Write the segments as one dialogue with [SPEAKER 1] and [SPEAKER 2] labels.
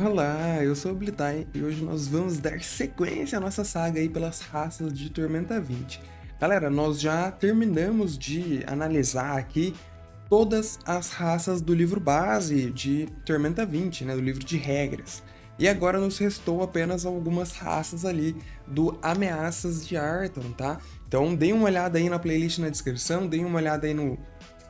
[SPEAKER 1] Olá, eu sou o Blitai e hoje nós vamos dar sequência à nossa saga aí pelas raças de Tormenta 20. Galera, nós já terminamos de analisar aqui todas as raças do livro base de Tormenta 20, né, do livro de regras. E agora nos restou apenas algumas raças ali do Ameaças de Arton, tá? Então deem uma olhada aí na playlist na descrição, deem uma olhada aí no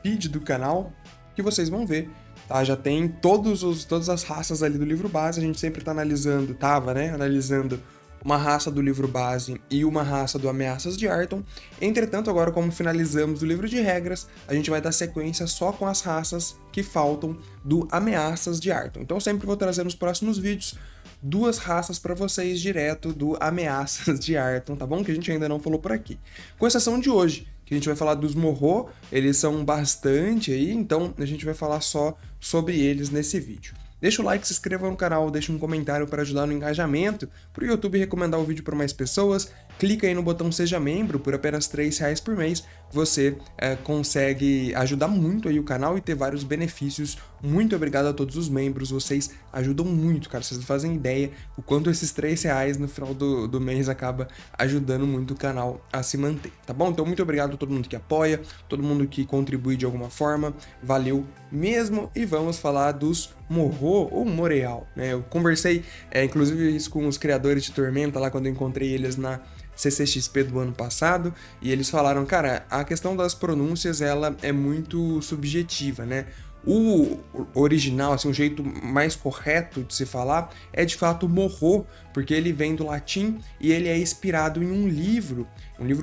[SPEAKER 1] feed do canal, que vocês vão ver. Tá, já tem todas as raças ali do livro base, a gente sempre tá analisando, analisando uma raça do livro base e uma raça do Ameaças de Arton. Entretanto, agora como finalizamos o livro de regras, a gente vai dar sequência só com as raças que faltam do Ameaças de Arton. Então eu sempre vou trazer nos próximos vídeos duas raças para vocês direto do Ameaças de Arton, tá bom? Que a gente ainda não falou por aqui. Com exceção de hoje, que a gente vai falar dos Morro, eles são bastante aí, então a gente vai falar só sobre eles nesse vídeo. Deixa o like, se inscreva no canal, deixa um comentário para ajudar no engajamento, para o YouTube recomendar o vídeo para mais pessoas, clica aí no botão Seja Membro, por apenas R$3 por mês, você consegue ajudar muito aí o canal e ter vários benefícios. Muito obrigado a todos os membros, vocês ajudam muito, cara, vocês não fazem ideia o quanto esses R$3 no final do mês acaba ajudando muito o canal a se manter, tá bom? Então muito obrigado a todo mundo que apoia, todo mundo que contribui de alguma forma, valeu mesmo, e vamos falar dos Morro ou Moreal, né? Eu conversei, inclusive isso com os criadores de Tormenta lá quando eu encontrei eles na CCXP do ano passado, e eles falaram, cara, a questão das pronúncias, ela é muito subjetiva, né? O original, assim, o jeito mais correto de se falar é de fato Morro, porque ele vem do latim e ele é inspirado em um livro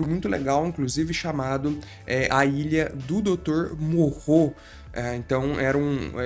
[SPEAKER 1] muito legal, inclusive, chamado A Ilha do Dr. Morro. Então,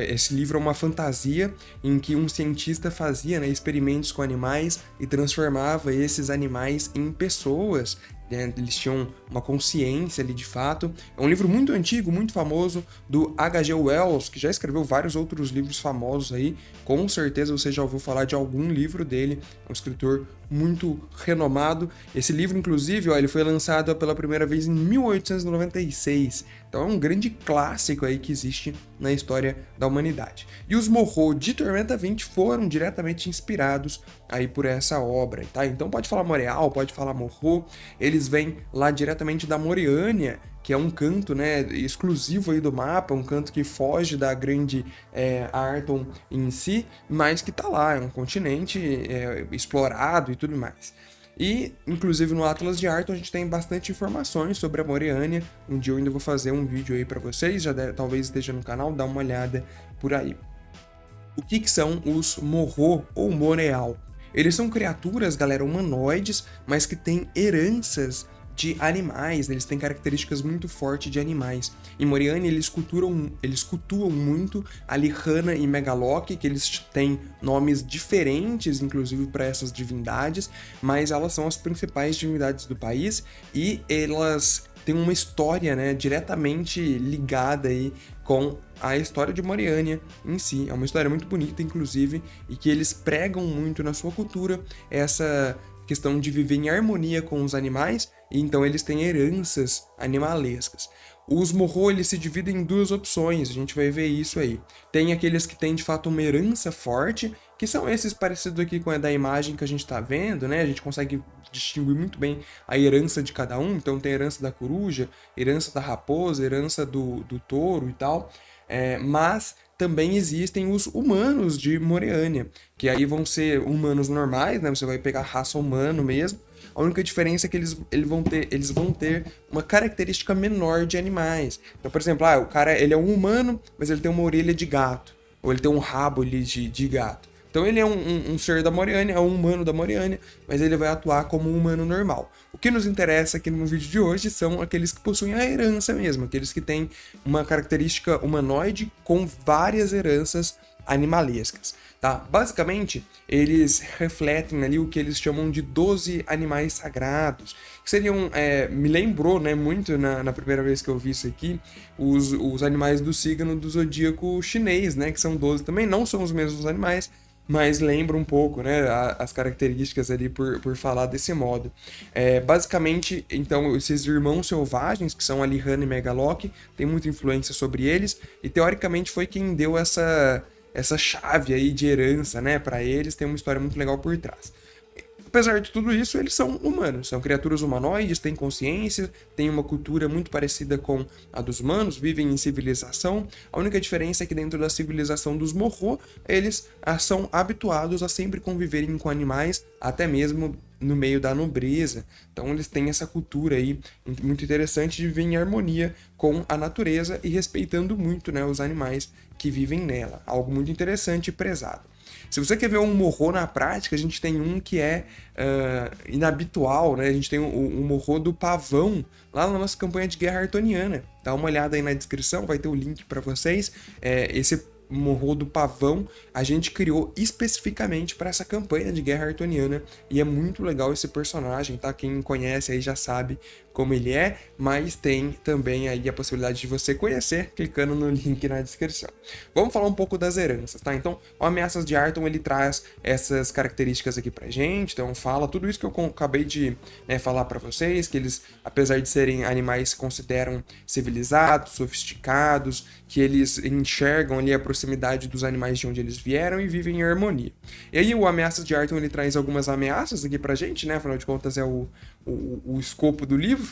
[SPEAKER 1] esse livro é uma fantasia em que um cientista fazia, né, experimentos com animais e transformava esses animais em pessoas. Eles tinham uma consciência ali de fato. É um livro muito antigo, muito famoso, do H.G. Wells, que já escreveu vários outros livros famosos aí. Com certeza você já ouviu falar de algum livro dele. É um escritor muito renomado. Esse livro, inclusive, ele foi lançado pela primeira vez em 1896. Então é um grande clássico aí que existe na história da humanidade. E os Morro de Tormenta 20 foram diretamente inspirados aí por essa obra, tá? Então pode falar Moreal, pode falar Morro, eles vêm lá diretamente da Moriânia, que é um canto, né, exclusivo aí do mapa, um canto que foge da grande Arton em si, mas que tá lá, é um continente explorado e tudo mais. E, inclusive, no Atlas de Arton a gente tem bastante informações sobre a Moriânia. Um dia eu ainda vou fazer um vídeo aí pra vocês, talvez esteja no canal, dá uma olhada por aí. O que são os Morro ou Moreal? Eles são criaturas, galera, humanoides, mas que têm heranças de animais, eles têm características muito fortes de animais. Em Moriânia, eles cultuam muito a Lihana e Megaloc, que eles têm nomes diferentes, inclusive, para essas divindades, mas elas são as principais divindades do país e elas têm uma história, né, diretamente ligada aí com a história de Moriânia em si. É uma história muito bonita, inclusive, e que eles pregam muito na sua cultura essa questão de viver em harmonia com os animais, e então eles têm heranças animalescas. Os Morro, eles se dividem em duas opções, a gente vai ver isso aí. Tem aqueles que têm de fato uma herança forte, que são esses parecidos aqui com a da imagem que a gente está vendo, né? A gente consegue distinguir muito bem a herança de cada um, então tem a herança da coruja, herança da raposa, herança do touro e tal. Mas também existem os humanos de Moriânia, que aí vão ser humanos normais, né? Você vai pegar a raça humano mesmo. A única diferença é que eles vão ter uma característica menor de animais. Então, por exemplo, o cara ele é um humano, mas ele tem uma orelha de gato, ou ele tem um rabo ali de gato. Então ele é um ser da Moriânia, é um humano da Moriânia, mas ele vai atuar como um humano normal. O que nos interessa aqui no vídeo de hoje são aqueles que possuem a herança mesmo, aqueles que têm uma característica humanoide com várias heranças animalescas, tá? Basicamente, eles refletem ali o que eles chamam de 12 animais sagrados, que seriam, me lembrou, né, muito na primeira vez que eu vi isso aqui, os animais do signo do zodíaco chinês, né, que são 12 também, não são os mesmos animais, mas lembra um pouco, né, as características ali por falar desse modo. Basicamente, então, esses irmãos selvagens, que são a Lihana e Megaloc, tem muita influência sobre eles, e teoricamente foi quem deu essa essa chave aí de herança, né, para eles, tem uma história muito legal por trás. Apesar de tudo isso, eles são humanos, são criaturas humanoides, têm consciência, têm uma cultura muito parecida com a dos humanos, vivem em civilização. A única diferença é que dentro da civilização dos Morro, eles são habituados a sempre conviverem com animais, até mesmo no meio da nobreza. Então eles têm essa cultura aí muito interessante de viver em harmonia com a natureza e respeitando muito, né, os animais que vivem nela. Algo muito interessante e prezado. Se você quer ver um morro na prática, a gente tem um que é inabitual, né? A gente tem o morro do pavão, lá na nossa campanha de guerra artoniana. Dá uma olhada aí na descrição, vai ter o link para vocês. Esse morro do pavão a gente criou especificamente para essa campanha de guerra artoniana e é muito legal esse personagem, tá? Quem conhece aí já sabe como ele é, mas tem também aí a possibilidade de você conhecer clicando no link na descrição. Vamos falar um pouco das heranças, tá? Então, o Ameaças de Arton, ele traz essas características aqui pra gente, então fala tudo isso que eu acabei de falar para vocês, que eles, apesar de serem animais, se consideram civilizados, sofisticados, que eles enxergam ali a proximidade dos animais de onde eles vieram e vivem em harmonia. E aí o Ameaças de Arton, ele traz algumas ameaças aqui pra gente, né? Afinal de contas é o escopo do livro,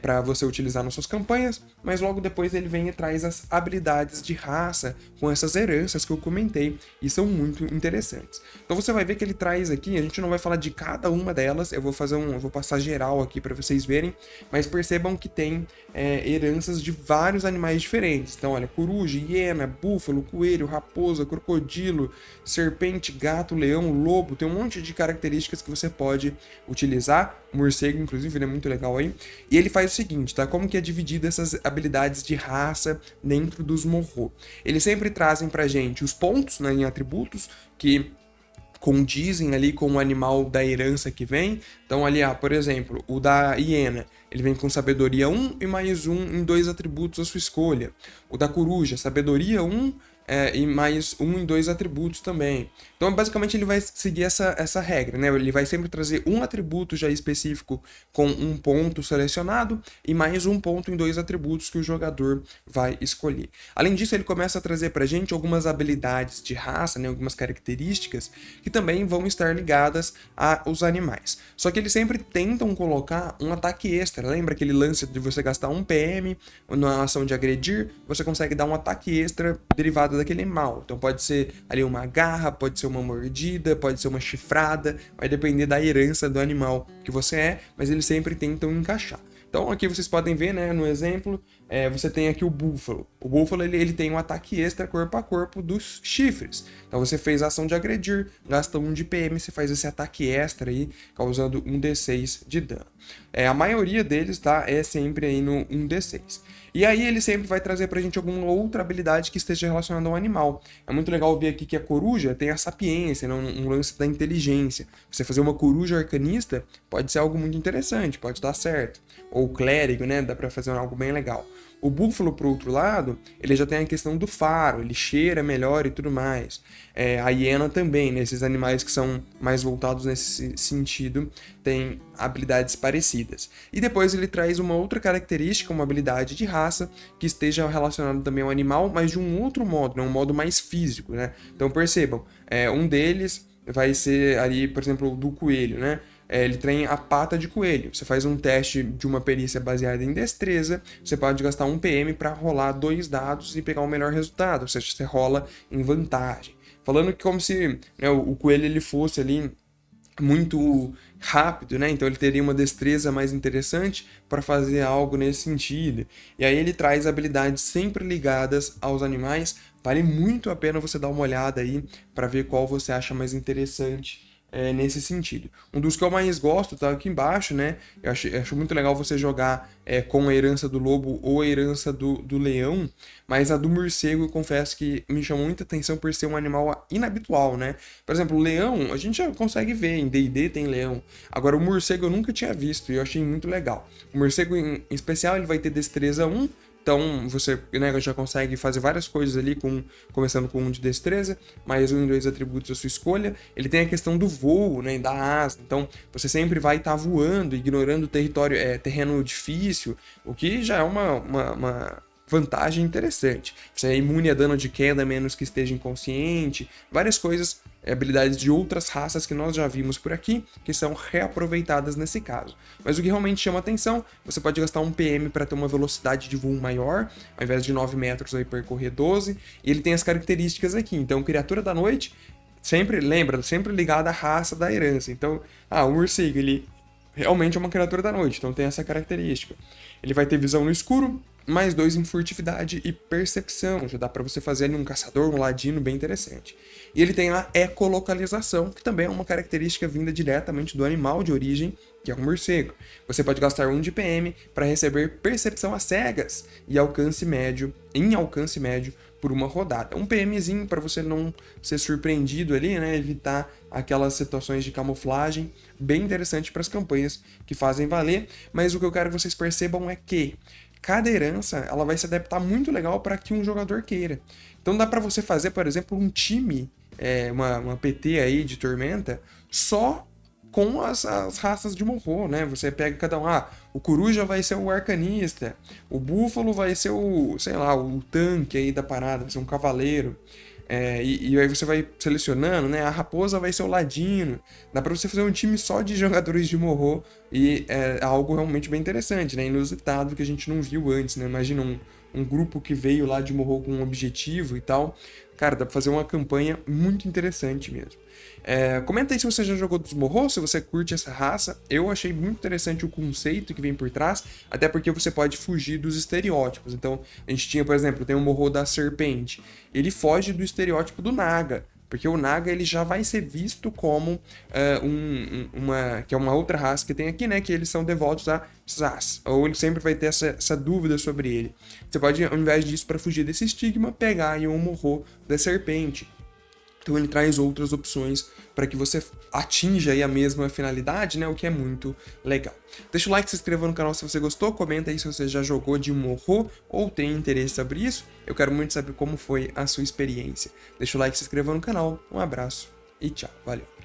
[SPEAKER 1] para você utilizar nas suas campanhas, mas logo depois ele vem e traz as habilidades de raça com essas heranças que eu comentei e são muito interessantes. Então você vai ver que ele traz aqui, a gente não vai falar de cada uma delas, eu vou passar geral aqui para vocês verem, mas percebam que tem heranças de vários animais diferentes. Então olha, coruja, hiena, búfalo, coelho, raposa, crocodilo, serpente, gato, leão, lobo, tem um monte de características que você pode utilizar. O morcego, inclusive, ele é muito legal aí. E ele faz o seguinte, tá? Como que é dividido essas habilidades de raça dentro dos Morro? Eles sempre trazem pra gente os pontos, né, em atributos que condizem ali com o animal da herança que vem. Então ali, por exemplo, o da hiena, ele vem com sabedoria 1 e mais 1 em 2 atributos à sua escolha. O da coruja, sabedoria 1 e mais 1 em 2 atributos também. Então, basicamente, ele vai seguir essa regra, né? Ele vai sempre trazer um atributo já específico com um ponto selecionado e mais um ponto em 2 atributos que o jogador vai escolher. Além disso, ele começa a trazer pra gente algumas habilidades de raça, né? Algumas características que também vão estar ligadas aos animais. Só que eles sempre tentam colocar um ataque extra. Lembra aquele lance de você gastar 1 PM na ação de agredir? Você consegue dar um ataque extra derivado daquele animal. Então pode ser ali uma garra, pode ser uma mordida, pode ser uma chifrada, vai depender da herança do animal que você é, mas eles sempre tentam encaixar. Então aqui vocês podem ver, né, no exemplo, você tem aqui o búfalo. O búfalo ele tem um ataque extra corpo a corpo dos chifres. Então você fez a ação de agredir, gasta 1 de PM, você faz esse ataque extra aí, causando 1d6 de dano. A maioria deles, tá, é sempre aí no 1d6. E aí ele sempre vai trazer pra gente alguma outra habilidade que esteja relacionada ao animal. É muito legal ver aqui que a coruja tem a sapiência, né? Um lance da inteligência. Você fazer uma coruja arcanista pode ser algo muito interessante, pode dar certo. Ou clérigo, né? Dá pra fazer algo bem legal. O búfalo, por outro lado, ele já tem a questão do faro, ele cheira melhor e tudo mais. A hiena também, né? Esses animais que são mais voltados nesse sentido, têm habilidades parecidas. E depois ele traz uma outra característica, uma habilidade de raça, que esteja relacionada também ao animal, mas de um outro modo, né? Um modo mais físico, né? Então percebam, um deles vai ser ali, por exemplo, o do coelho, né? Ele tem a pata de coelho. Você faz um teste de uma perícia baseada em destreza, você pode gastar 1 PM para rolar 2 dados e pegar o melhor resultado, ou seja, você rola em vantagem. Falando que como se, né, o coelho ele fosse ali muito rápido, né? Então ele teria uma destreza mais interessante para fazer algo nesse sentido. E aí ele traz habilidades sempre ligadas aos animais. Vale muito a pena você dar uma olhada aí para ver qual você acha mais interessante nesse sentido. Um dos que eu mais gosto tá aqui embaixo, né? Eu acho muito legal você jogar com a herança do lobo ou a herança do leão, mas a do morcego eu confesso que me chamou muita atenção por ser um animal inabitual, né? Por exemplo, o leão, a gente já consegue ver, em D&D tem leão. Agora o morcego eu nunca tinha visto e eu achei muito legal. O morcego em especial ele vai ter destreza 1, então você, né, já consegue fazer várias coisas ali, começando com 1 de destreza, mais 1 em 2 atributos à sua escolha. Ele tem a questão do voo, né, da asa, então você sempre vai estar voando, ignorando o terreno difícil, o que já é uma vantagem interessante. Você é imune a dano de queda, menos que esteja inconsciente, várias coisas, habilidades de outras raças que nós já vimos por aqui, que são reaproveitadas nesse caso. Mas o que realmente chama atenção, você pode gastar um PM para ter uma velocidade de voo maior, ao invés de 9 metros aí percorrer 12, e ele tem as características aqui. Então, criatura da noite, sempre, lembra, sempre ligada à raça da herança. Então, o morcego, ele realmente é uma criatura da noite, então tem essa característica. Ele vai ter visão no escuro, mais 2 em furtividade e percepção. Já dá para você fazer ali um caçador, um ladino bem interessante. E ele tem a ecolocalização, que também é uma característica vinda diretamente do animal de origem, que é o morcego. Você pode gastar 1 de PM para receber percepção às cegas e alcance médio, em alcance médio, por uma rodada. Um PMzinho para você não ser surpreendido ali, né? Evitar aquelas situações de camuflagem, bem interessante para as campanhas que fazem valer, mas o que eu quero que vocês percebam é que cada herança ela vai se adaptar muito legal para que um jogador queira. Então dá para você fazer, por exemplo, um time, uma PT aí de Tormenta, só com as raças de Morro, né? Você pega cada um, o Coruja vai ser o arcanista, o Búfalo vai ser o, sei lá, o tanque aí da parada, vai ser um cavaleiro. E aí você vai selecionando, né? A Raposa vai ser o Ladino. Dá pra você fazer um time só de jogadores de Morro e é algo realmente bem interessante, né? Inusitado que a gente não viu antes, né? Imagina um grupo que veio lá de Morro com um objetivo e tal. Cara, dá pra fazer uma campanha muito interessante mesmo. Comenta aí se você já jogou dos Morro, se você curte essa raça. Eu achei muito interessante o conceito que vem por trás, até porque você pode fugir dos estereótipos. Então, a gente tinha, por exemplo, tem o Morro da Serpente. Ele foge do estereótipo do Naga, porque o Naga ele já vai ser visto como que é uma outra raça que tem aqui, né? Que eles são devotos a Zaz, ou ele sempre vai ter essa dúvida sobre ele. Você pode, ao invés disso, para fugir desse estigma, pegar aí um Morro da Serpente. Então ele traz outras opções para que você atinja aí a mesma finalidade, né? O que é muito legal. Deixa o like, se inscreva no canal se você gostou, comenta aí se você já jogou de Morro ou tem interesse sobre isso. Eu quero muito saber como foi a sua experiência. Deixa o like, se inscreva no canal, um abraço e tchau, valeu!